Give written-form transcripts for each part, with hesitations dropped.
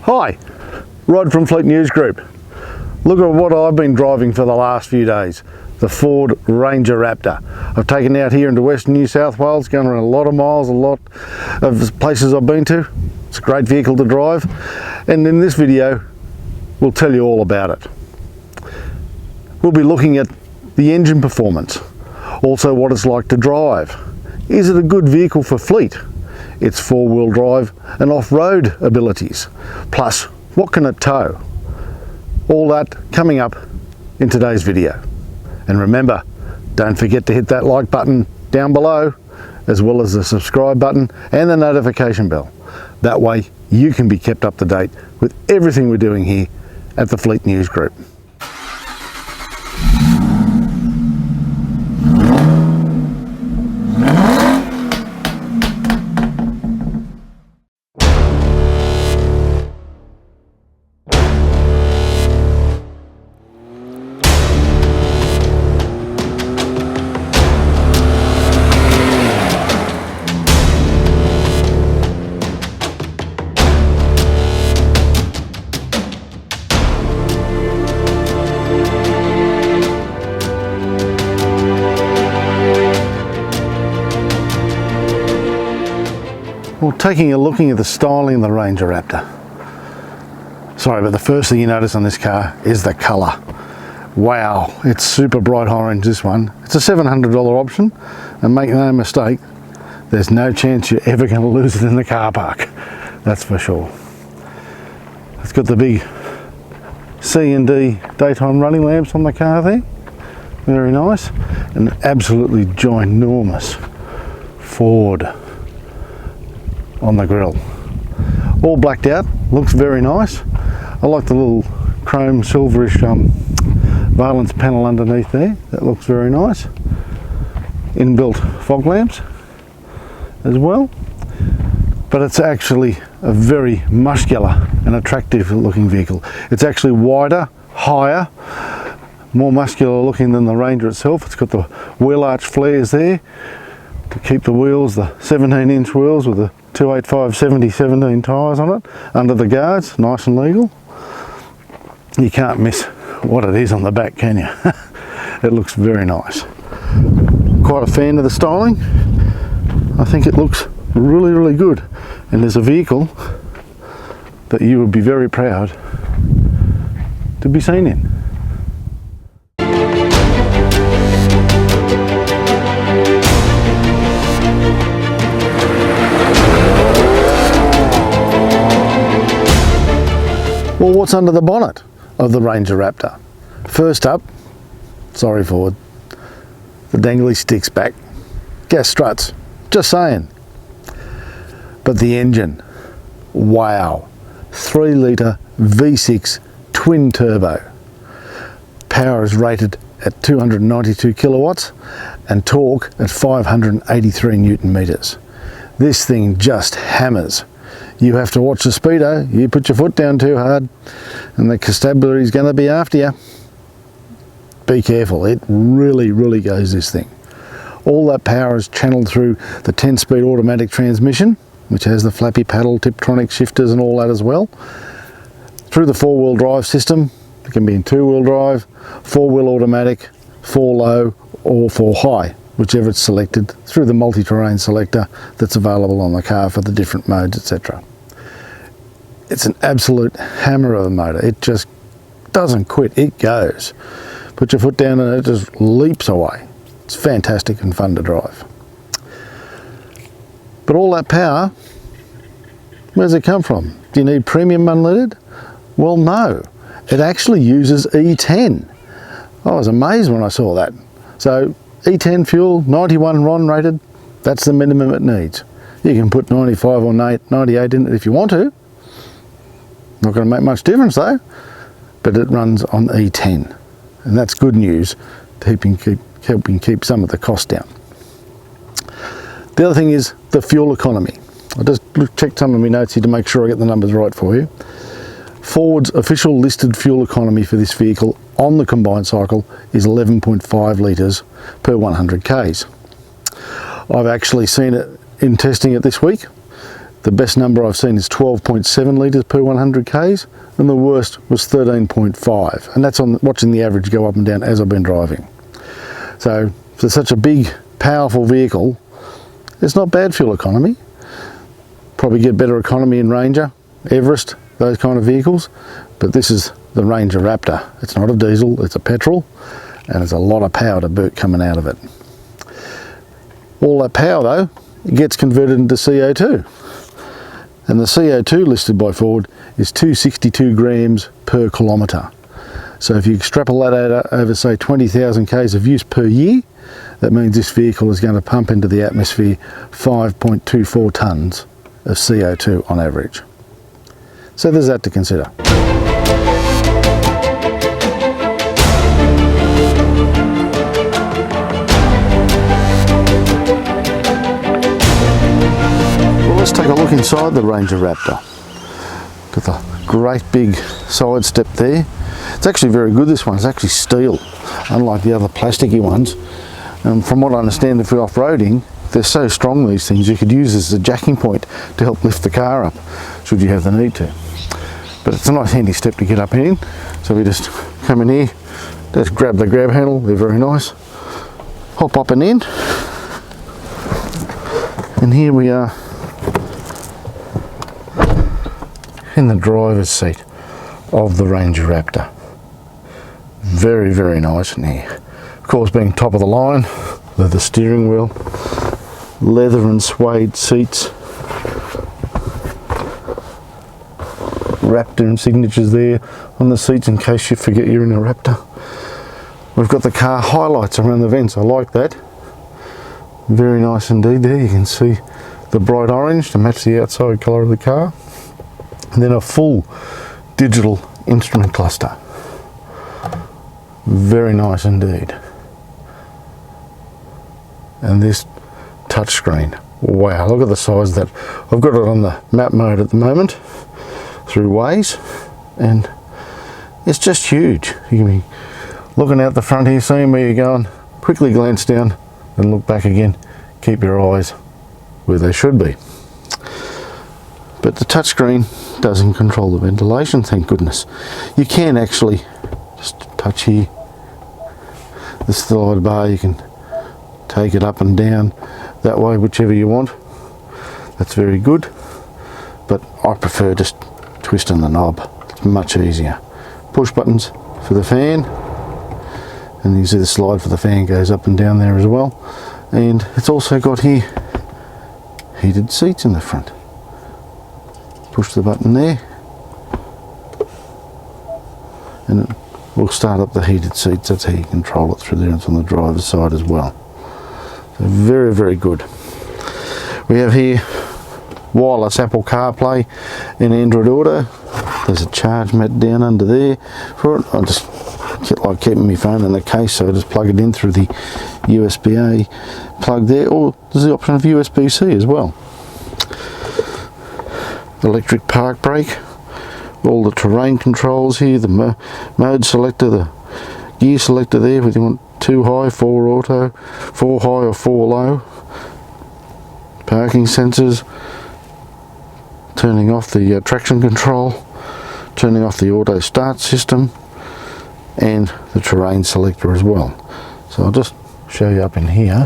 Hi, Rod from Fleet News Group. Look at what I've been driving for the last few days, the Ford Ranger Raptor. I've taken it out here into Western New South Wales, going around a lot of miles, a lot of places I've been to. It's a great vehicle to drive, and in this video we'll tell you all about it. We'll be looking at the engine performance, also what it's like to drive. Is it a good vehicle for fleet? Its four-wheel drive and off-road abilities. Plus, what can it tow? All that coming up in today's video. And remember, don't forget to hit that like button down below, as well as the subscribe button and the notification bell. That way you can be kept up to date with everything we're doing here at the Fleet News Group. Well, looking at the styling of the Ranger Raptor. Sorry, but the first thing you notice on this car is the colour. Wow, it's super bright orange, this one. It's a $700 option, and make no mistake, there's no chance you're ever going to lose it in the car park. That's for sure. It's got the big C&D daytime running lamps on the car there. Very nice. And absolutely ginormous Ford on the grille. All blacked out, looks very nice. I like the little chrome silverish valance panel underneath there. That looks very nice. Inbuilt fog lamps as well. But it's actually a very muscular and attractive looking vehicle. It's actually wider, higher, more muscular looking than the Ranger itself. It's got the wheel arch flares there to keep the wheels, the 17-inch wheels with the 285 70/17 tyres on it, under the guards, nice and legal. You can't miss what it is on the back, can you? It looks very nice. Quite a fan of the styling. I think it looks really, really good. And there's a vehicle that you would be very proud to be seen in. Well, what's under the bonnet of the Ranger Raptor? First up, sorry Ford, the dangly sticks back. Gas struts, just saying. But the engine, wow. 3 litre V6 twin turbo. Power is rated at 292 kilowatts and torque at 583 newton meters. This thing just hammers. You have to watch the speedo. You put your foot down too hard and the constabulary is going to be after you. Be careful, it really, really goes, this thing. All that power is channeled through the 10-speed automatic transmission, which has the flappy paddle, Tiptronic shifters and all that as well. Through the 4-wheel drive system, it can be in 2-wheel drive, 4-wheel automatic, 4-low or 4-high. Whichever it's selected, through the multi-terrain selector that's available on the car for the different modes, etc. It's an absolute hammer of a motor. It just doesn't quit, it goes. Put your foot down and it just leaps away. It's fantastic and fun to drive. But all that power, where does it come from? Do you need premium unleaded? Well, no. It actually uses E10. I was amazed when I saw that. So E10 fuel, 91 RON rated, that's the minimum it needs. You can put 95 or 98 in it if you want to. Not going to make much difference though, but it runs on E10. And that's good news, helping keep some of the cost down. The other thing is the fuel economy. I just checked some of my notes here to make sure I get the numbers right for you. Ford's official listed fuel economy for this vehicle on the combined cycle is 11.5 litres per 100 k's. I've actually seen it in testing it this week. The best number I've seen is 12.7 litres per 100 k's, and the worst was 13.5, and that's on watching the average go up and down as I've been driving. So for such a big, powerful vehicle, it's not bad fuel economy. Probably get better economy in Ranger, Everest, those kind of vehicles, but this is the Ranger Raptor. It's not a diesel, it's a petrol, and there's a lot of power to Bourke coming out of it. All that power though, it gets converted into CO2. And the CO2 listed by Ford is 262 grams per kilometre. So if you extrapolate that over say 20,000 k's of use per year, that means this vehicle is going to pump into the atmosphere 5.24 tonnes of CO2 on average. So there's that to consider. Let's take a look inside the Ranger Raptor. Got the great big side step there. It's actually very good, this one. It's actually steel, unlike the other plasticky ones. And from what I understand, if you're off-roading, they're so strong, these things, you could use this as a jacking point to help lift the car up, should you have the need to. But it's a nice handy step to get up in. So we just come in here, just grab the grab handle, they're very nice. Hop up and in. And here we are in the driver's seat of the Ranger Raptor. Very, very nice in here. Of course, being top of the line, leather steering wheel, leather and suede seats, Raptor signatures there on the seats in case you forget you're in a Raptor. We've got the car highlights around the vents, I like that. Very nice indeed there, you can see the bright orange to match the outside colour of the car. And then a full digital instrument cluster. Very nice indeed. And this touchscreen, wow, look at the size of that. I've got it on the map mode at the moment through Waze, and it's just huge. You can be looking out the front here, seeing where you're going, quickly glance down and look back again. Keep your eyes where they should be. But the touchscreen doesn't control the ventilation, thank goodness. You can actually just touch here, the slide bar, you can take it up and down that way, whichever you want. That's very good, but I prefer just twisting the knob. It's much easier. Push buttons for the fan, and you see the slide for the fan goes up and down there as well. And it's also got here heated seats in the front. Push the button there and it will start up the heated seats. That's how you control it through there. It's on the driver's side as well. So very, very good. We have here wireless Apple CarPlay and Android Auto. There's a charge mat down under there for it. I just like keeping my phone in the case, so I just plug it in through the USB-A plug there, or there's the option of USB-C as well. Electric park brake, all the terrain controls here, the mode selector, the gear selector there, whether you want 2 high, 4 auto, 4 high or 4 low, parking sensors, turning off the traction control, turning off the auto start system, and the terrain selector as well. So I'll just show you up in here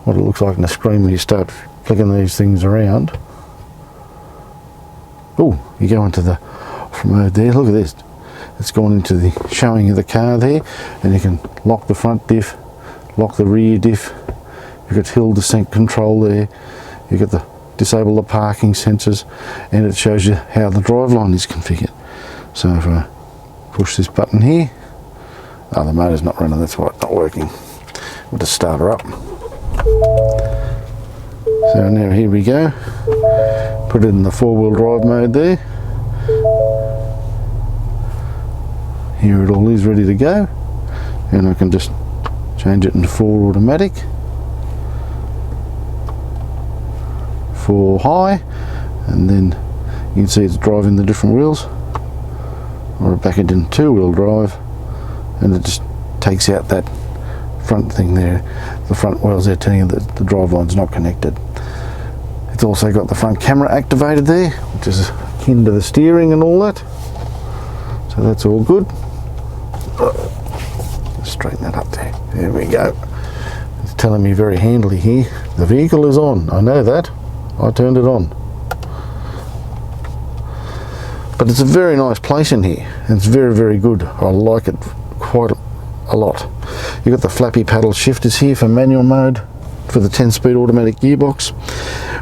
what it looks like on the screen when you start flicking these things around. Oh, you go into the off mode there, look at this. It's gone into the showing of the car there, and you can lock the front diff, lock the rear diff. You've got hill descent control there. You've got the disable the parking sensors, and it shows you how the driveline is configured. So if I push this button here, oh, the motor's not running, that's why it's not working. We'll just start her up. So now here we go. Put it in the 4-wheel drive mode there. Here it all is ready to go, and I can just change it into 4 automatic, 4 high, and then you can see it's driving the different wheels, or back it in 2-wheel drive, and it just takes out that front thing there, the front wheels there, telling you that the drive line's not connected. It's also got the front camera activated there, which is akin to the steering and all that. So that's all good. Straighten that up there. There we go. It's telling me very handily here, the vehicle is on. I know that. I turned it on. But it's a very nice place in here. And it's very, very good. I like it quite a lot. You've got the flappy paddle shifters here for manual mode, for the 10-speed automatic gearbox.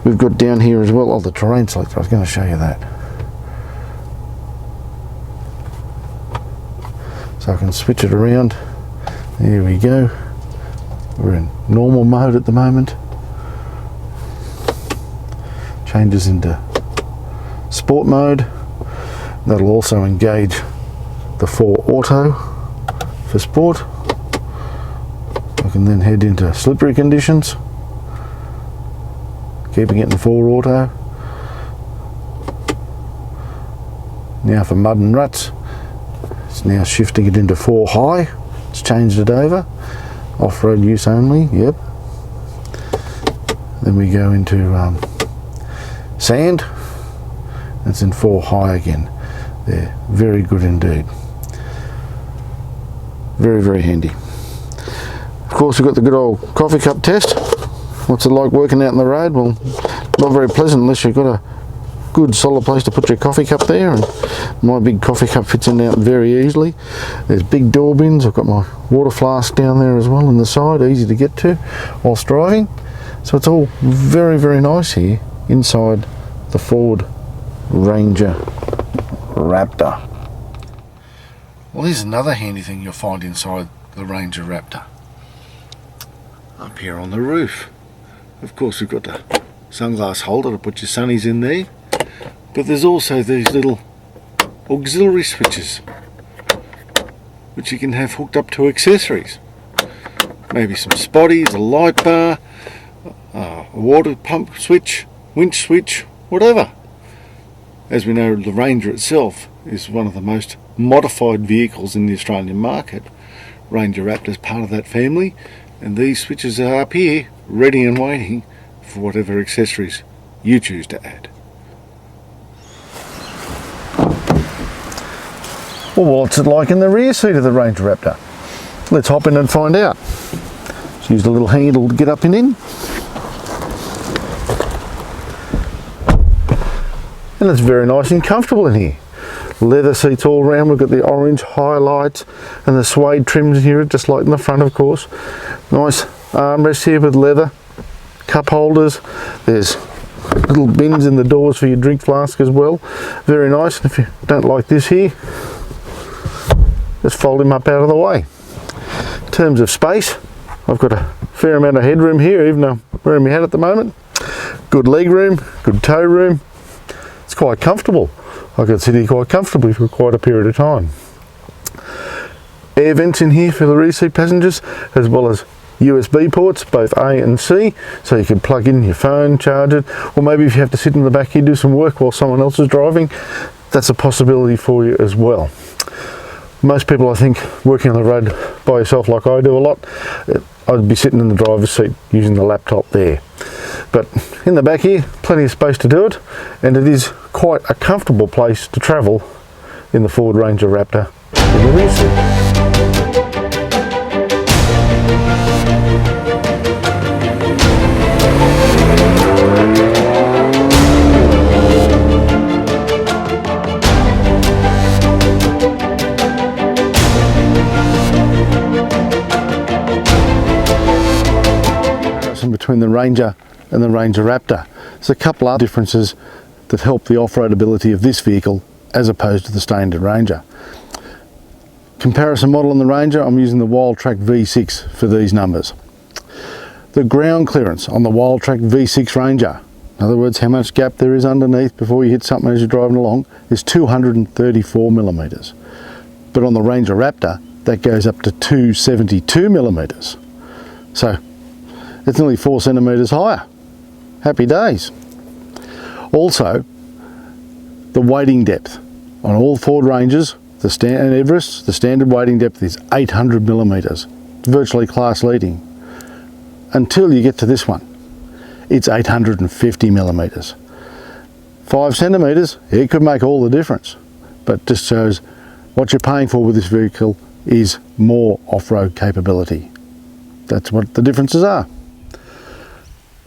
We've got down here as well, the terrain selector. I was going to show you that. So I can switch it around. There we go. We're in normal mode at the moment. Changes into sport mode. That'll also engage the 4 auto for sport. I can then head into slippery conditions, keeping it in 4 auto. Now for mud and ruts, it's now shifting it into 4 high. It's changed it over. Off-road use only, yep. Then we go into sand. It's in 4 high again. They're very good indeed. Very, very handy. Of course, we've got the good old coffee cup test. What's it like working out on the road? Well, not very pleasant unless you've got a good solid place to put your coffee cup there, and my big coffee cup fits in out very easily. There's big door bins. I've got my water flask down there as well on the side, easy to get to whilst driving. So it's all very, very nice here inside the Ford Ranger Raptor. Well, here's another handy thing you'll find inside the Ranger Raptor. Up here on the roof, of course, we've got the sunglass holder to put your sunnies in there, but there's also these little auxiliary switches which you can have hooked up to accessories, maybe some spotties, a light bar, a water pump switch, winch switch, whatever. As we know, the Ranger itself is one of the most modified vehicles in the Australian market. Ranger Raptor is part of that family, and these switches are up here ready and waiting for whatever accessories you choose to add. Well, what's it like in the rear seat of the Ranger Raptor? Let's hop in and find out. Just use the little handle to get up and in. And it's very nice and comfortable in here. Leather seats all around. We've got the orange highlights and the suede trims here, just like in the front, of course. Nice armrests here with leather, cup holders. There's little bins in the doors for your drink flask as well. Very nice. And if you don't like this here, just fold him up out of the way. In terms of space, I've got a fair amount of headroom here, even though I'm wearing my hat at the moment. Good leg room, good toe room. It's quite comfortable. I could sit here quite comfortably for quite a period of time. Air vents in here for the rear seat passengers, as well as USB ports, both A and C, so you can plug in your phone, charge it, or maybe if you have to sit in the back here, do some work while someone else is driving, that's a possibility for you as well. Most people, I think, working on the road by yourself like I do a lot, I'd be sitting in the driver's seat using the laptop there. But in the back here, plenty of space to do it, and it is quite a comfortable place to travel in the Ford Ranger Raptor in the rear seat. Between the Ranger and the Ranger Raptor, there's a couple of differences that help the off-roadability of this vehicle as opposed to the standard Ranger. Comparison model on the Ranger, I'm using the Wildtrak V6 for these numbers. The ground clearance on the Wildtrak V6 Ranger, in other words how much gap there is underneath before you hit something as you're driving along, is 234 millimeters. But on the Ranger Raptor, that goes up to 272 millimeters. So it's nearly 4 centimeters higher. Happy days. Also, the wading depth on all Ford Rangers, and Everest, the standard wading depth is 800 millimeters. It's virtually class leading. Until you get to this one. it's 850 millimeters. 5 centimeters, it could make all the difference, but just shows what you're paying for with this vehicle is more off-road capability. That's what the differences are.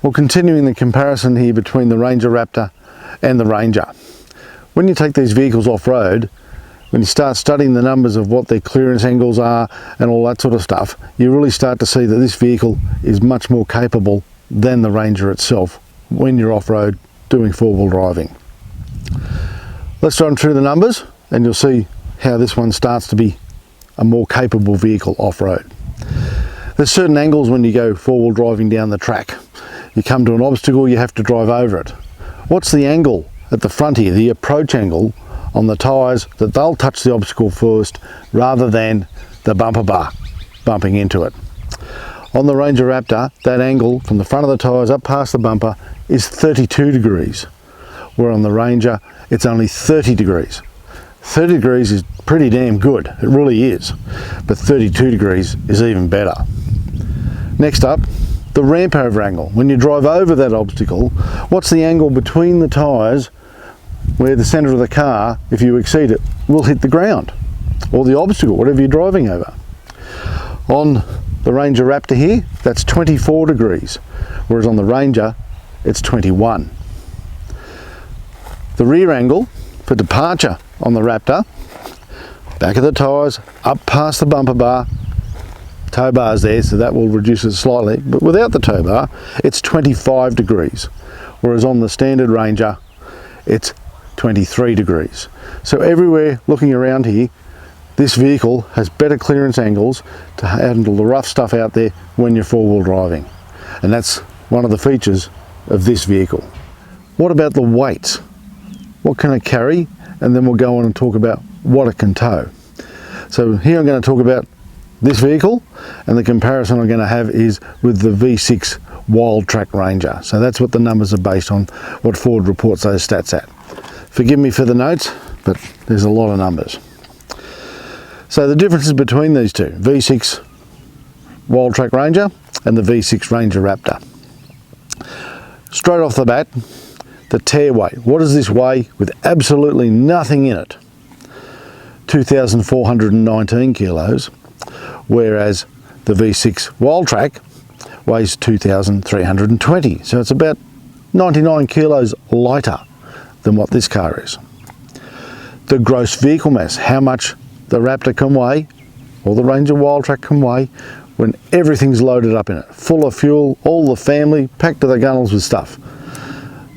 Well, continuing the comparison here between the Ranger Raptor and the Ranger. When you take these vehicles off-road, when you start studying the numbers of what their clearance angles are and all that sort of stuff, you really start to see that this vehicle is much more capable than the Ranger itself when you're off-road doing four-wheel driving. Let's run through the numbers and you'll see how this one starts to be a more capable vehicle off-road. There's certain angles when you go four-wheel driving down the track. You come to an obstacle, you have to drive over it. What's the angle at the front here, the approach angle on the tyres, that they'll touch the obstacle first rather than the bumper bar bumping into it? On the Ranger Raptor, that angle from the front of the tyres up past the bumper is 32 degrees, where on the Ranger it's only 30 degrees. 30 degrees is pretty damn good, it really is, but 32 degrees is even better. Next up, the ramp over angle. When you drive over that obstacle, what's the angle between the tyres where the centre of the car, if you exceed it, will hit the ground or the obstacle, whatever you're driving over? On the Ranger Raptor here, that's 24 degrees, whereas on the Ranger, it's 21. The rear angle for departure on the Raptor, back of the tyres, up past the bumper bar, tow bar's there, so that will reduce it slightly, but without the tow bar, it's 25 degrees, whereas on the standard Ranger, it's 23 degrees. So everywhere looking around here, this vehicle has better clearance angles to handle the rough stuff out there when you're four-wheel driving. And that's one of the features of this vehicle. What about the weight? What can it carry? And then we'll go on and talk about what it can tow. So here I'm going to talk about this vehicle, and the comparison I'm going to have is with the V6 Wild Track Ranger. So that's what the numbers are based on, what Ford reports those stats at. Forgive me for the notes, but there's a lot of numbers. So the differences between these two, V6 Wild Track Ranger and the V6 Ranger Raptor. Straight off the bat, the tear weight. What does this weigh with absolutely nothing in it? 2,419 kilos, whereas the V6 Wild Track weighs 2,320. So it's about 99 kilos lighter than what this car is. The gross vehicle mass, how much the Raptor can weigh, or the Ranger Wild Track can weigh, when everything's loaded up in it, full of fuel, all the family, packed to the gunnels with stuff.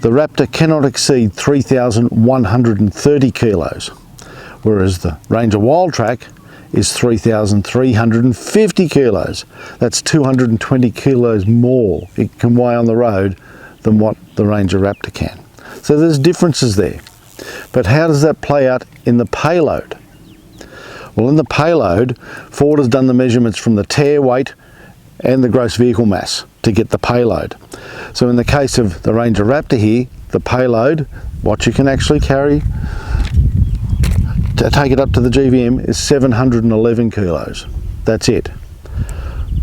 The Raptor cannot exceed 3,130 kilos, whereas the Ranger Wild Track is 3,350 kilos. That's 220 kilos more it can weigh on the road than what the Ranger Raptor can. So there's differences there. But how does that play out in the payload? Well, in the payload, Ford has done the measurements from the tear weight and the gross vehicle mass to get the payload. So in the case of the Ranger Raptor here, the payload, what you can actually carry to take it up to the GVM, is 711 kilos. That's it.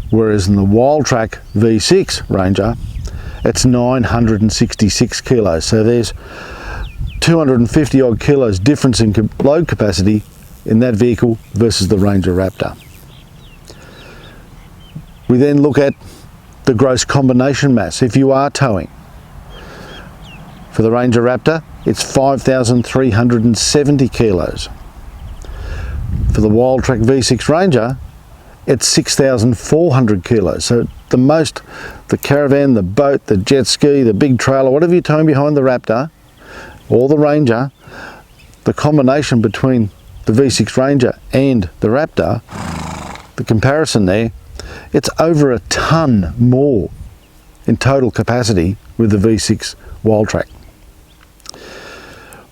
Whereas in the Wild Track V6 Ranger, it's 966 kilos. So there's 250 odd kilos difference in load capacity in that vehicle versus the Ranger Raptor. We then look at the gross combination mass if you are towing. For the Ranger Raptor, it's 5,370 kilos. For the Wild Track V6 Ranger, it's 6,400 kilos. So the most, the caravan, the boat, the jet ski, the big trailer, whatever you're towing behind the Raptor or the Ranger, the combination between the V6 Ranger and the Raptor, the comparison there, it's over a ton more in total capacity with the V6 Wild Track.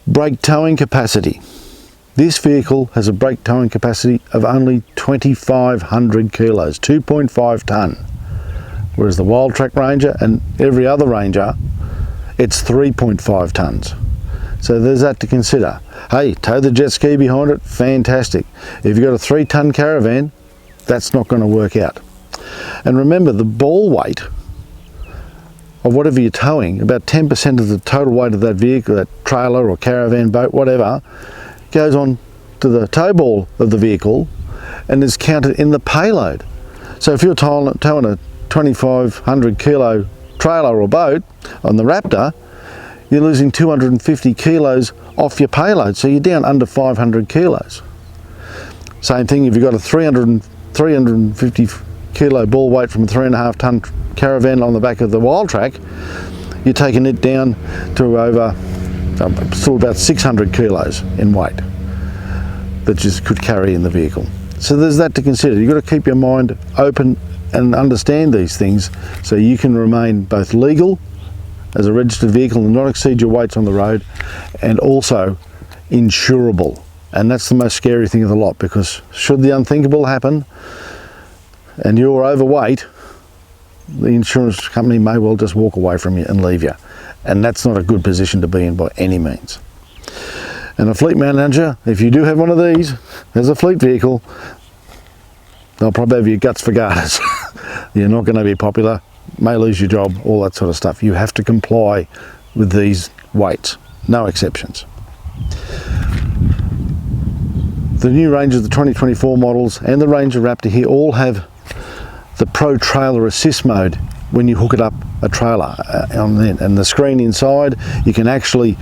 Brake towing capacity. This vehicle has a brake towing capacity of only 2,500 kilos, 2.5 tonne. Whereas the Wild Track Ranger and every other Ranger, it's 3.5 tonnes. So there's that to consider. Hey, tow the jet ski behind it, fantastic. If you've got a 3-tonne caravan, that's not going to work out. And remember, the ball weight of whatever you're towing, about 10% of the total weight of that vehicle, that trailer or caravan, boat, whatever, goes on to the tow ball of the vehicle and is counted in the payload. So if you're towing a 2,500 kilo trailer or boat on the Raptor, you're losing 250 kilos off your payload, so you're down under 500 kilos. Same thing if you've got a 350 kilo ball weight from a 3.5 ton caravan on the back of the wild track, you're taking it down to over, still about 600 kilos in weight that you could carry in the vehicle. So there's that to consider. You've got to keep your mind open and understand these things so you can remain both legal as a registered vehicle and not exceed your weights on the road, and also insurable. And that's the most scary thing of the lot, because should the unthinkable happen and you're overweight, the insurance company may well just walk away from you and leave you. And that's not a good position to be in by any means. And a fleet manager, if you do have one of these as a fleet vehicle, they'll probably have your guts for garters. You're not going to be popular, may lose your job, all that sort of stuff. You have to comply with these weights, no exceptions. The new Ranger, the 2024 models, and the Ranger Raptor here all have the Pro Trailer Assist mode when you hook it up a trailer and the screen inside, you can actually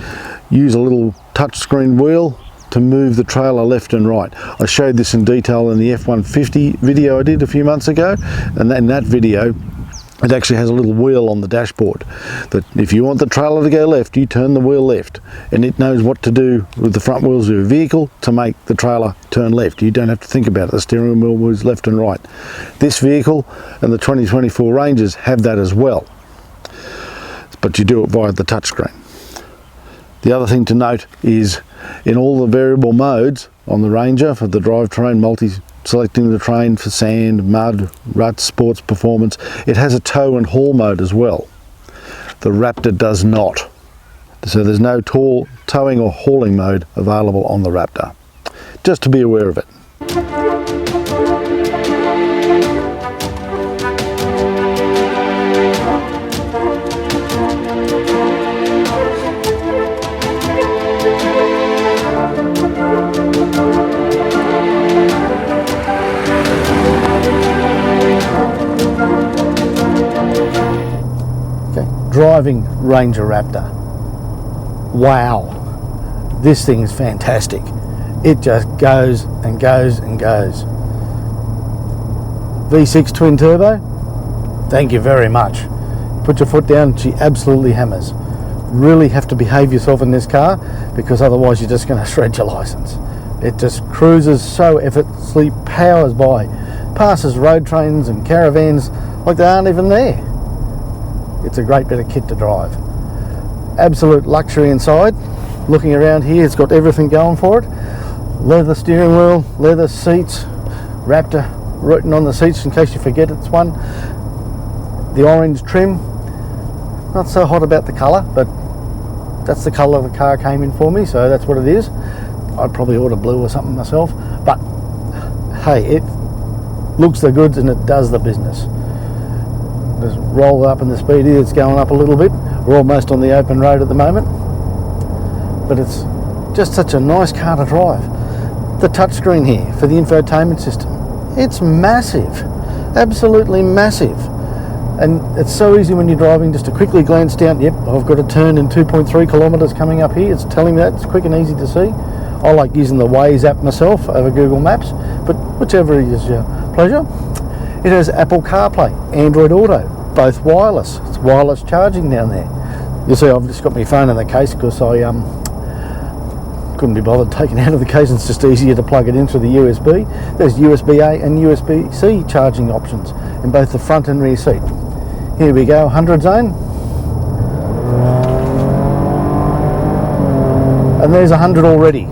use a little touch screen wheel to move the trailer left and right. I showed this in detail in the F-150 video I did a few months ago, and in that video it actually has a little wheel on the dashboard that if you want the trailer to go left, you turn the wheel left, and it knows what to do with the front wheels of your vehicle to make the trailer turn left. You don't have to think about it. The steering wheel moves left and right. This vehicle and the 2024 Rangers have that as well, but you do it via the touchscreen. The other thing to note is in all the variable modes on the Ranger for the drivetrain, selecting the train for sand, mud, ruts, sports, performance, it has a tow and haul mode as well. The Raptor does not. So there's no towing or hauling mode available on the Raptor. Just to be aware of it. Driving Ranger Raptor. Wow, this thing is fantastic. It just goes and goes and goes. V6 twin turbo, thank you very much. Put your foot down, she absolutely hammers. Really have to behave yourself in this car, because otherwise you're just going to shred your license. It just cruises so effortlessly, powers by, passes road trains and caravans like they aren't even there. It's a great bit of kit to drive. Absolute luxury inside. Looking around here, it's got everything going for it. Leather steering wheel, leather seats, Raptor written on the seats in case you forget it's one. The orange trim, not so hot about the colour, but that's the colour the car came in for me, so that's what it is. I'd probably order blue or something myself, but hey, it looks the goods and it does the business. Just roll up in the speed here, it's going up a little bit. We're almost on the open road at the moment, but it's just such a nice car to drive. The touchscreen here for the infotainment system, it's massive, absolutely massive, and it's so easy when you're driving just to quickly glance down. Yep, I've got a turn in 2.3 kilometres coming up here. It's telling me that. It's quick and easy to see. I like using the Waze app myself over Google Maps, but whichever is your pleasure. It has Apple CarPlay, Android Auto, both wireless. It's wireless charging down there. You'll see I've just got my phone in the case because I couldn't be bothered taking it out of the case. It's just easier to plug it in through the USB. There's USB-A and USB-C charging options in both the front and rear seat. Here we go, 100 zone. And there's 100 already.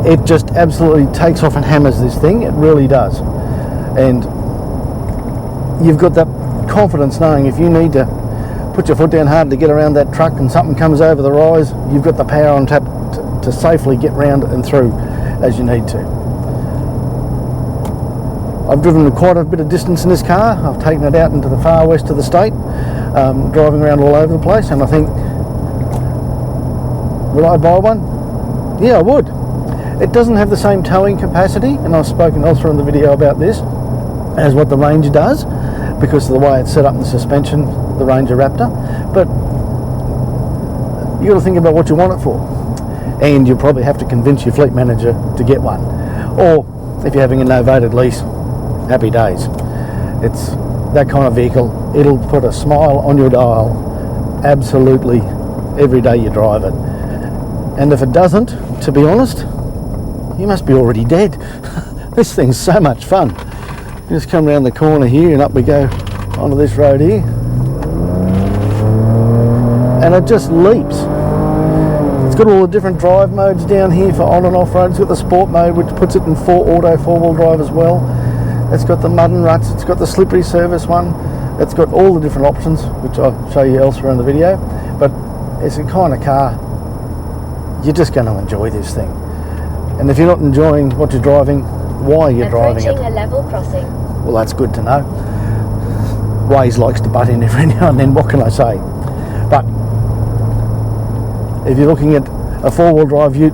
It just absolutely takes off and hammers this thing. It really does. And you've got that confidence knowing if you need to put your foot down hard to get around that truck and something comes over the rise, you've got the power on tap to safely get round and through as you need to. I've driven quite a bit of distance in this car. I've taken it out into the far west of the state. driving around all over the place, and I think, would I buy one? Yeah, I would. It doesn't have the same towing capacity, and I've spoken elsewhere in the video about this, as what the Ranger does, because of the way it's set up in the suspension, the Ranger Raptor. But you got to think about what you want it for, and you'll probably have to convince your fleet manager to get one. Or if you're having a novated lease, happy days. It's that kind of vehicle. It'll put a smile on your dial absolutely every day you drive it. And if it doesn't, to be honest, you must be already dead. This thing's so much fun. You just come around the corner here and up we go onto this road here, and it just leaps. It's got all the different drive modes down here for on and off road. It's got the sport mode, which puts it in auto four-wheel drive as well. It's got the mud and ruts, it's got the slippery service one. It's got all the different options, which I'll show you elsewhere in the video. But it's a kind of car, you're just going to enjoy this thing. And if you're not enjoying what you're driving, why you're driving it. Approaching a level crossing. Well, that's good to know. Waze likes to butt in every now and then, what can I say? But if you're looking at a four-wheel drive ute,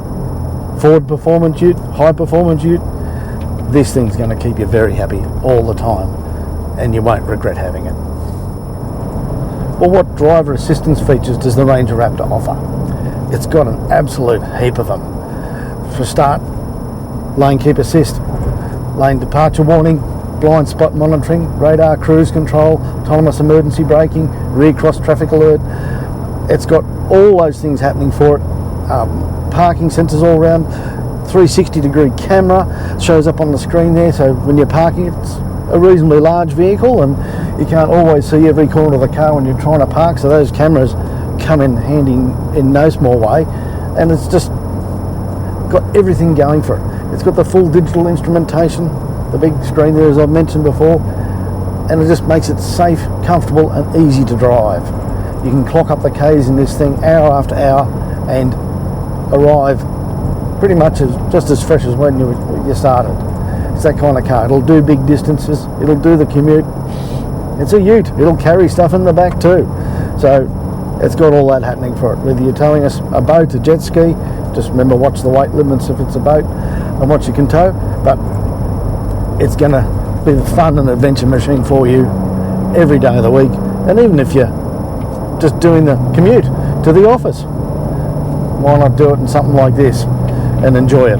Ford performance ute, high performance ute, this thing's going to keep you very happy all the time, and you won't regret having it. Well, what driver assistance features does the Ranger Raptor offer? It's got an absolute heap of them. For a start, lane keep assist, lane departure warning, blind spot monitoring, radar cruise control, autonomous emergency braking, rear cross traffic alert. It's got all those things happening for it. Parking sensors all around, 360-degree camera shows up on the screen there, so when you're parking, it's a reasonably large vehicle and you can't always see every corner of the car when you're trying to park, so those cameras come in handy in no small way, and it's just got everything going for it. It's got the full digital instrumentation, the big screen there as I've mentioned before, and it just makes it safe, comfortable and easy to drive. You can clock up the Ks in this thing hour after hour and arrive pretty much just as fresh as when you started. It's that kind of car. It'll do big distances, it'll do the commute. It's a ute, it'll carry stuff in the back too. So it's got all that happening for it. Whether you're towing a boat, a jet ski, just remember watch the weight limits if it's a boat and what you can tow, but it's going to be the fun and adventure machine for you every day of the week. And even if you're just doing the commute to the office, why not do it in something like this and enjoy it?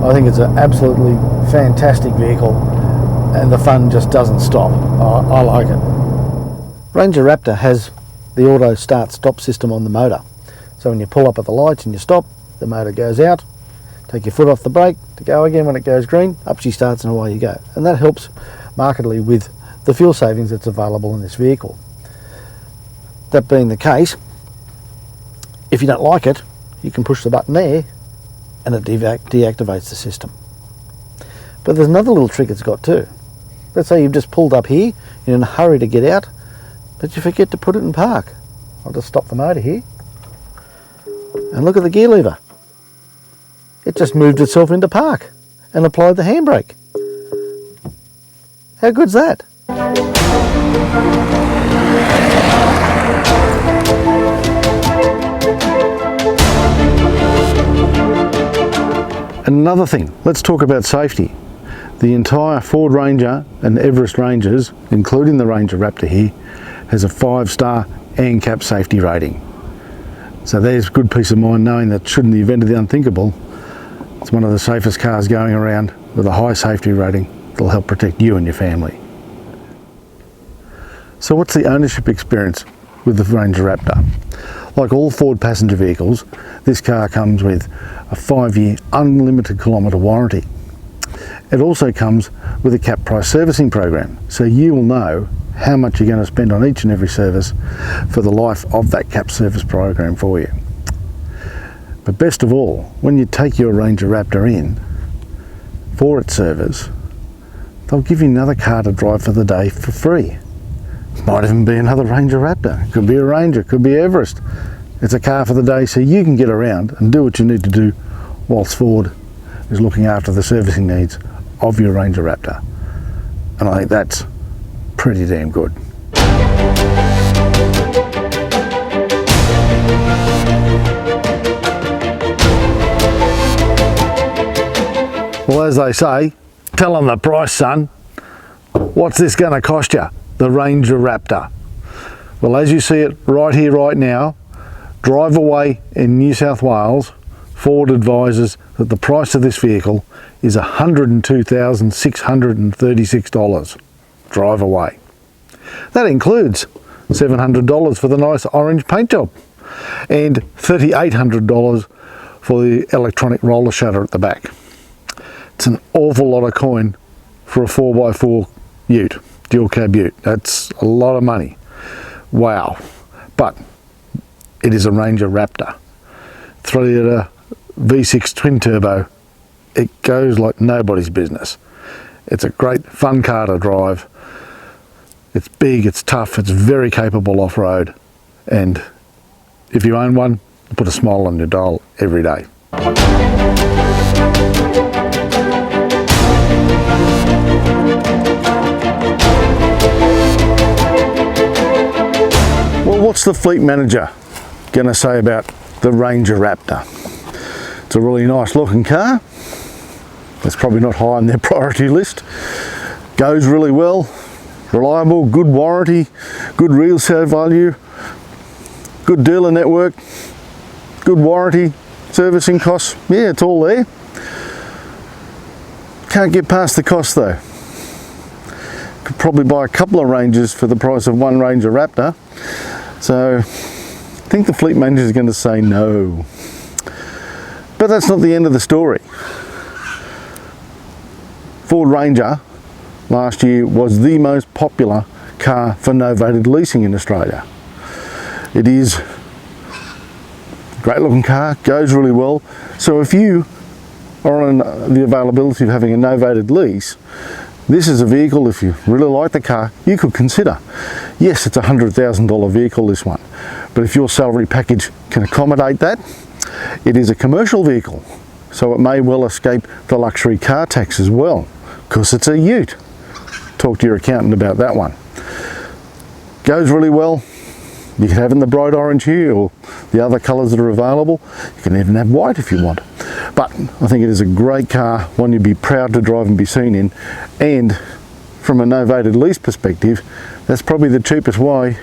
I think it's an absolutely fantastic vehicle and the fun just doesn't stop. I like it. Ranger Raptor has the auto start stop system on the motor. So when you pull up at the lights and you stop, the motor goes out, take your foot off the brake to go again. When it goes green, up she starts and away you go. And that helps markedly with the fuel savings that's available in this vehicle. That being the case, if you don't like it, you can push the button there and it deactivates the system. But there's another little trick it's got too. Let's say you've just pulled up here, you're in a hurry to get out, but you forget to put it in park. I'll just stop the motor here and look at the gear lever. It just moved itself into park and applied the handbrake. How good's that? Another thing, let's talk about safety. The entire Ford Ranger and Everest Rangers, including the Ranger Raptor here, has a 5-star ANCAP safety rating. So there's good peace of mind knowing that should in the event of the unthinkable, it's one of the safest cars going around with a high safety rating that'll help protect you and your family. So what's the ownership experience with the Ranger Raptor? Like all Ford passenger vehicles, this car comes with a 5-year unlimited kilometre warranty. It also comes with a cap price servicing program, so you will know how much you're going to spend on each and every service for the life of that cap service program for you. But best of all, when you take your Ranger Raptor in for its service, they'll give you another car to drive for the day for free. Might even be another Ranger Raptor, could be a Ranger, could be Everest. It's a car for the day so you can get around and do what you need to do whilst Ford is looking after the servicing needs of your Ranger Raptor. And I think that's pretty damn good. Well, as they say, tell them the price, son. What's this going to cost you? The Ranger Raptor. Well, as you see it right here, right now, Drive Away in New South Wales, Ford advises that the price of this vehicle is $102,636. Drive Away. That includes $700 for the nice orange paint job and $3,800 for the electronic roller shutter at the back. It's an awful lot of coin for a 4x4 ute, dual cab ute. That's a lot of money. Wow. But it is a Ranger Raptor. 3-litre V6 twin turbo. It goes like nobody's business. It's a great fun car to drive. It's big, it's tough, it's very capable off-road, and if you own one, put a smile on your dial every day. Well, what's the fleet manager going to say about the Ranger Raptor? It's a really nice looking car. It's probably not high on their priority list. Goes really well. Reliable, good warranty, good resale value, good dealer network, good warranty, servicing costs. Yeah, it's all there. Can't get past the cost though. Could probably buy a couple of Rangers for the price of one Ranger Raptor. So I think the fleet manager is going to say no. But that's not the end of the story. Ford Ranger last year was the most popular car for novated leasing in Australia. It is a great looking car, goes really well. So if you are on the availability of having a novated lease, this is a vehicle, if you really like the car, you could consider. Yes, it's a $100,000 vehicle, this one, but if your salary package can accommodate that, it is a commercial vehicle, so it may well escape the luxury car tax as well, because it's a ute. Talk to your accountant about that one. Goes really well. You can have it in the bright orange here or the other colours that are available. You can even have white if you want. But I think it is a great car, one you'd be proud to drive and be seen in. And from a novated lease perspective, that's probably the cheapest way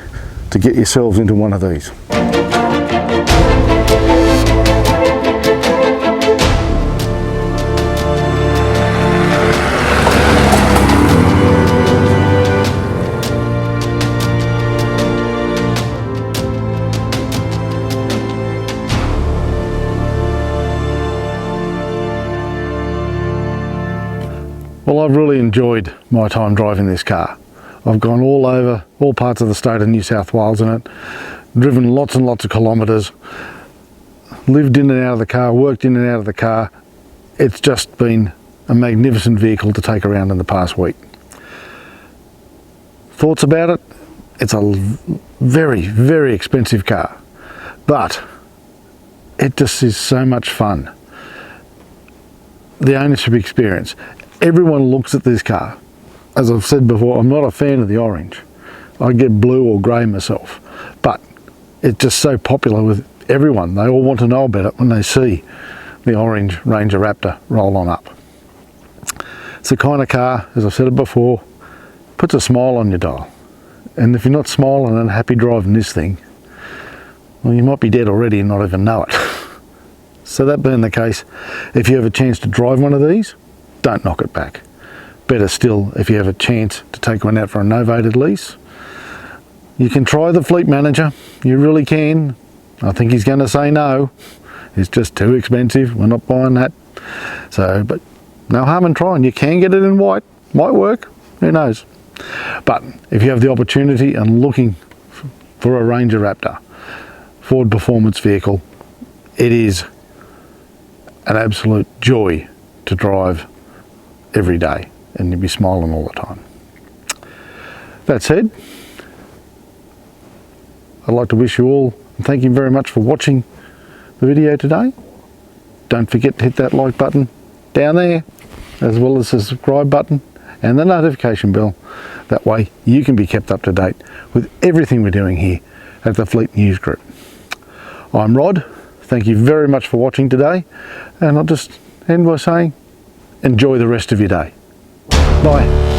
to get yourselves into one of these. Well, I've really enjoyed my time driving this car. I've gone all over, all parts of the state of New South Wales in it, driven lots and lots of kilometres, lived in and out of the car, worked in and out of the car. It's just been a magnificent vehicle to take around in the past week. Thoughts about it? It's a very, very expensive car, but it just is so much fun. The ownership experience. Everyone looks at this car. As I've said before, I'm not a fan of the orange. I get blue or grey myself, but it's just so popular with everyone. They all want to know about it when they see the orange Ranger Raptor roll on up. It's the kind of car, as I've said it before, puts a smile on your dial. And if you're not smiling and happy driving this thing, well, you might be dead already and not even know it. So that being the case, if you have a chance to drive one of these, don't knock it back. Better still, if you have a chance to take one out for a novated lease, you can try the fleet manager. You really can. I think he's going to say no. It's just too expensive. We're not buying that. So, but no harm in trying. You can get it in white. Might work. Who knows? But if you have the opportunity and looking for a Ranger Raptor, Ford performance vehicle, it is an absolute joy to drive every day, and you'll be smiling all the time. That said, I'd like to wish you all, and thank you very much for watching the video today. Don't forget to hit that like button down there, as well as the subscribe button and the notification bell. That way you can be kept up to date with everything we're doing here at the Fleet News Group. I'm Rod. Thank you very much for watching today, and I'll just end by saying, enjoy the rest of your day. Bye.